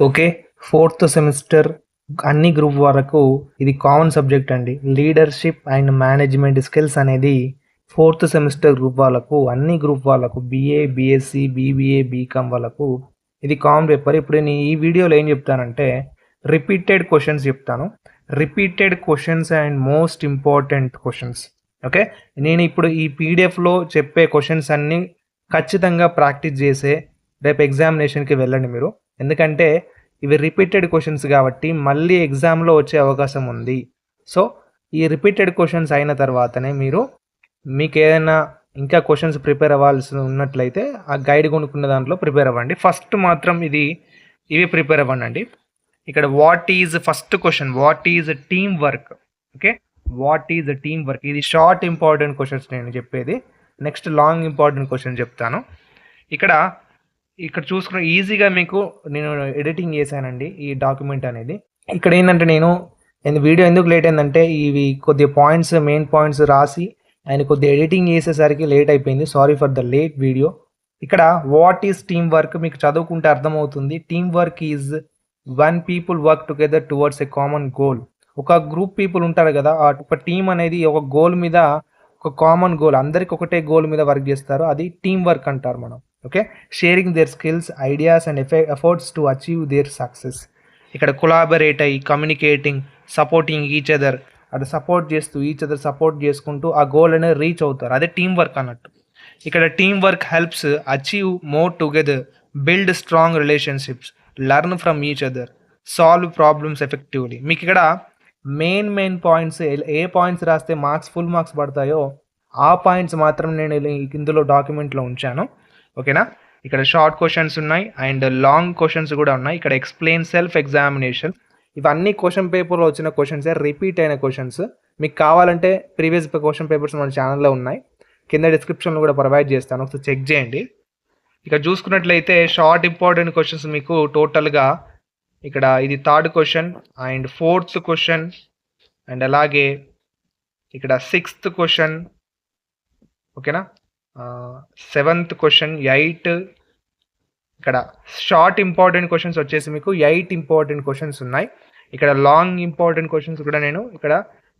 Okay. Fourth semester అన్ని group వరకు ఇది కామన్ సబ్జెక్ట్ అండి. లీడర్‌షిప్ అండ్ మేనేజ్‌మెంట్ స్కిల్స్ అనేది ఫోర్త్ సెమిస్టర్ గ్రూప్ వాళ్ళకు, అన్ని గ్రూప్ వాళ్ళకు బీఏ, బీఎస్సీ, బీబీఏ, బీకామ్ వాళ్ళకు ఇది కామన్ పేపర్. ఇప్పుడు నేను ఈ వీడియోలో ఏం చెప్తానంటే రిపీటెడ్ క్వెషన్స్ చెప్తాను. Repeated questions and most important questions. Okay. నేను ఇప్పుడు ఈ పీడిఎఫ్‌లో చెప్పే క్వెషన్స్ అన్నీ ఖచ్చితంగా ప్రాక్టీస్ చేసే రేపు ఎగ్జామినేషన్‌కి వెళ్ళండి మీరు. ఎందుకంటే ఇవి రిపీటెడ్ క్వెషన్స్ కాబట్టి మళ్ళీ ఎగ్జామ్‌లో వచ్చే అవకాశం ఉంది. సో, ఈ రిపీటెడ్ క్వెషన్స్ అయిన తర్వాతనే మీకేదైనా ఇంకా క్వెషన్స్ ప్రిపేర్ అవ్వాల్సి ఉన్నట్లయితే ఆ గైడ్ కొనుక్కున్న దాంట్లో ప్రిపేర్ అవ్వండి. ఫస్ట్ మాత్రం ఇవి ప్రిపేర్ అవ్వండి. ఇక్కడ first question what is team work? Okay. What is team work? ఇది షార్ట్ ఇంపార్టెంట్ క్వెషన్స్ నేను చెప్పేది. నెక్స్ట్ లాంగ్ ఇంపార్టెంట్ క్వెషన్ చెప్తాను. ఇక్కడ చూసుకున్న ఈజీగా మీకు నేను ఎడిటింగ్ చేశానండి ఈ డాక్యుమెంట్ అనేది. ఇక్కడ ఏంటంటే నేను వీడియో ఎందుకు లేట్ అయిందంటే ఇవి కొద్దిగా పాయింట్స్, మెయిన్ పాయింట్స్ రాసి ఆయన కొద్దిగా ఎడిటింగ్ చేసేసరికి లేట్ అయిపోయింది. Sorry for the late video. ఇక్కడ వాట్ ఈజ్ టీమ్ వర్క్ మీకు చదువుకుంటే అర్థమవుతుంది. Team work is one people work together towards a common goal. ఒక గ్రూప్ పీపుల్ ఉంటారు కదా, ఒక టీం అనేది ఒక గోల్ మీద, ఒక కామన్ గోల్, అందరికి ఒకటే గోల్ మీద వర్క్ చేస్తారు. అది టీమ్ వర్క్ అంటారు మనం. Okay. Sharing their skills, ideas and efforts to achieve their success. ఇక్కడ కొలాబరేట్ అయ్యి, కమ్యూనికేటింగ్, సపోర్టింగ్ ఈచ్ అదర్, అది సపోర్ట్ చేస్తూ ఈచ్ అదర్ సపోర్ట్ చేసుకుంటూ ఆ గోల్ అనేది రీచ్ అవుతారు. అదే టీమ్ వర్క్ అన్నట్టు. ఇక్కడ team work helps achieve more together, build strong relationships, learn from each other, solve problems effectively. మీకు ఇక్కడ మెయిన్ పాయింట్స్, ఏ పాయింట్స్ రాస్తే ఫుల్ మార్క్స్ పడతాయో ఆ పాయింట్స్ మాత్రం నేను ఇందులో డాక్యుమెంట్లో ఉంచాను. ఓకేనా. ఇక్కడ షార్ట్ క్వశ్చన్స్ ఉన్నాయి అండ్ లాంగ్ క్వశ్చన్స్ కూడా ఉన్నాయి. ఇక్కడ ఎక్స్ప్లెయిన్ సెల్ఫ్ ఎగ్జామినేషన్, ఇవన్నీ క్వశ్చన్ పేపర్లో వచ్చిన క్వశ్చన్సే, రిపీట్ అయిన క్వశ్చన్స్. మీకు కావాలంటే ప్రీవియస్ క్వశ్చన్ పేపర్స్ మన ఛానల్లో ఉన్నాయి, కింద డిస్క్రిప్షన్లో కూడా ప్రొవైడ్ చేస్తాను, ఒకసారి చెక్ చేయండి. ఇక్కడ చూసుకున్నట్లయితే షార్ట్ ఇంపార్టెంట్ క్వశ్చన్స్ మీకు టోటల్గా ఇక్కడ ఇది third question and fourth question and అలాగే ఇక్కడ సిక్స్త్ క్వశ్చన్. ఓకేనా. Seventh question, 8. ఇక్కడ షార్ట్ ఇంపార్టెంట్ క్వశ్చన్స్ వచ్చేసి మీకు 8 ఇంపార్టెంట్ క్వశ్చన్స్ ఉన్నాయి. ఇక్కడ లాంగ్ ఇంపార్టెంట్ క్వశ్చన్స్ కూడా నేను ఇక్కడ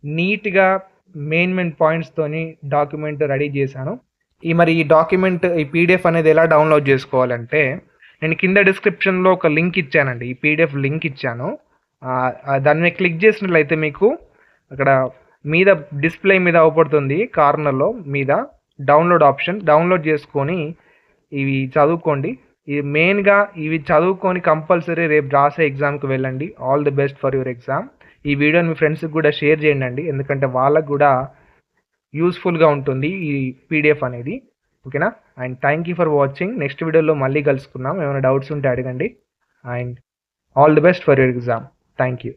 నీట్గా మెయిన్ పాయింట్స్తోని డాక్యుమెంట్ రెడీ చేశాను. ఈ డాక్యుమెంట్, ఈ పీడిఎఫ్ అనేది ఎలా డౌన్లోడ్ చేసుకోవాలంటే నేను కింద డిస్క్రిప్షన్లో ఒక లింక్ ఇచ్చానండి, ఈ పీడిఎఫ్ లింక్ ఇచ్చాను. దాన్ని క్లిక్ చేసినట్లయితే మీకు అక్కడ మీద డిస్ప్లే మీద అవపడుతుంది కార్నర్లో మీద డౌన్లోడ్ ఆప్షన్. డౌన్లోడ్ చేసుకొని ఇవి చదువుకోండి. మెయిన్గా ఇవి చదువుకొని కంపల్సరీ రేపు రాసే ఎగ్జామ్కి వెళ్ళండి. All the best for your exam. ఈ వీడియోని మీ ఫ్రెండ్స్కి కూడా షేర్ చేయండి, ఎందుకంటే వాళ్ళకు కూడా యూస్ఫుల్గా ఉంటుంది ఈ పీడిఎఫ్ అనేది. ఓకేనా. And thank you for watching. Next వీడియోలో మళ్ళీ కలుసుకుందాం. ఏమైనా డౌట్స్ ఉంటే అడగండి. And all the best for your exam. Thank you.